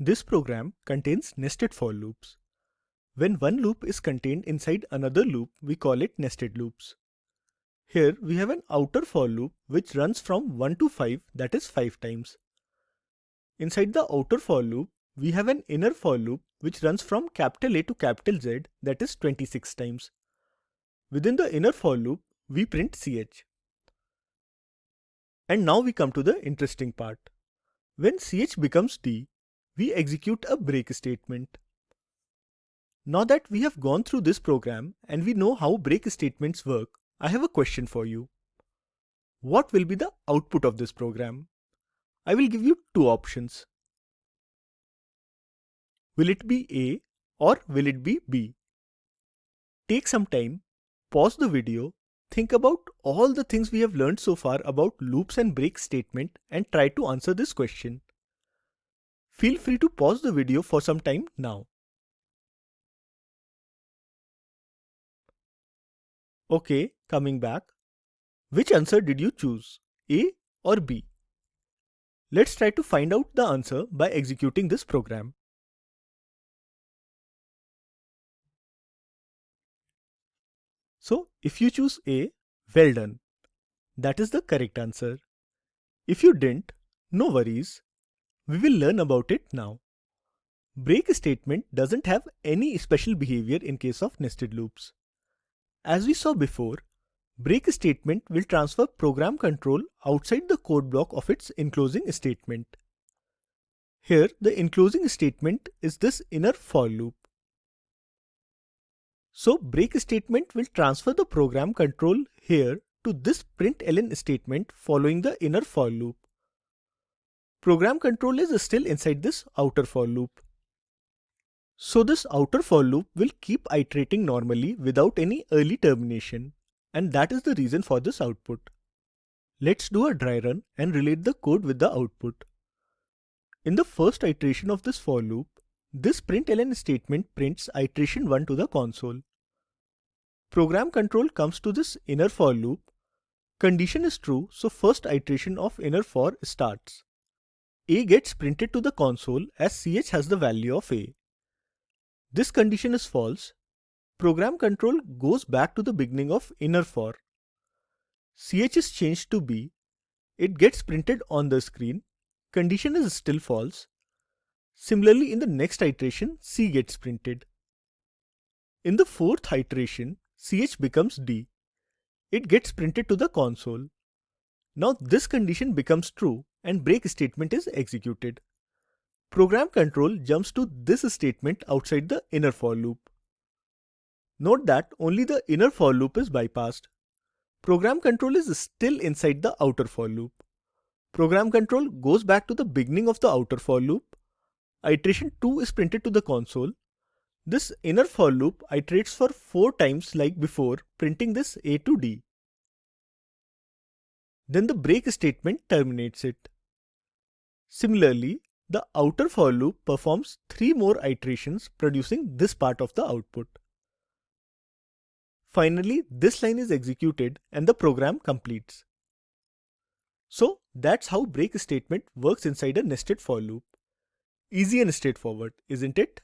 This program contains nested for loops. When one loop is contained inside another loop, we call it nested loops. Here we have an outer for loop which runs from 1 to 5, that is 5 times. Inside the outer for loop, we have an inner for loop which runs from capital A to capital Z, that is 26 times. Within the inner for loop, we print ch. And now we come to the interesting part. When ch becomes d, we execute a break statement. Now that we have gone through this program and we know how break statements work, I have a question for you. What will be the output of this program? I will give you two options. Will it be A or will it be B? Take some time, pause the video, think about all the things we have learned so far about loops and break statement and try to answer this question. Feel free to pause the video for some time now. Okay, coming back. Which answer did you choose, A or B? Let's try to find out the answer by executing this program. So, if you choose A, well done. That is the correct answer. If you didn't, no worries. We will learn about it now. Break statement doesn't have any special behavior in case of nested loops. As we saw before, break statement will transfer program control outside the code block of its enclosing statement. Here, the enclosing statement is this inner for loop. So, break statement will transfer the program control here to this println statement following the inner for loop. Program control is still inside this outer for loop. So this outer for loop will keep iterating normally without any early termination, and that is the reason for this output. Let's do a dry run and relate the code with the output. In the first iteration of this for loop, this println statement prints iteration 1 to the console. Program control comes to this inner for loop. Condition is true, so first iteration of inner for starts. A gets printed to the console as ch has the value of A. This condition is false. Program control goes back to the beginning of inner for. Ch is changed to B. It gets printed on the screen. Condition is still false. Similarly, in the next iteration, C gets printed. In the fourth iteration, ch becomes D. It gets printed to the console. Now this condition becomes true and break statement is executed. Program control jumps to this statement outside the inner for loop. Note that only the inner for loop is bypassed. Program control is still inside the outer for loop. Program control goes back to the beginning of the outer for loop. Iteration 2 is printed to the console. This inner for loop iterates for 4 times like before, printing this A to D. Then the break statement terminates it. Similarly, the outer for loop performs 3 more iterations, producing this part of the output. Finally, this line is executed and the program completes. So that's how break statement works inside a nested for loop. Easy and straightforward, isn't it?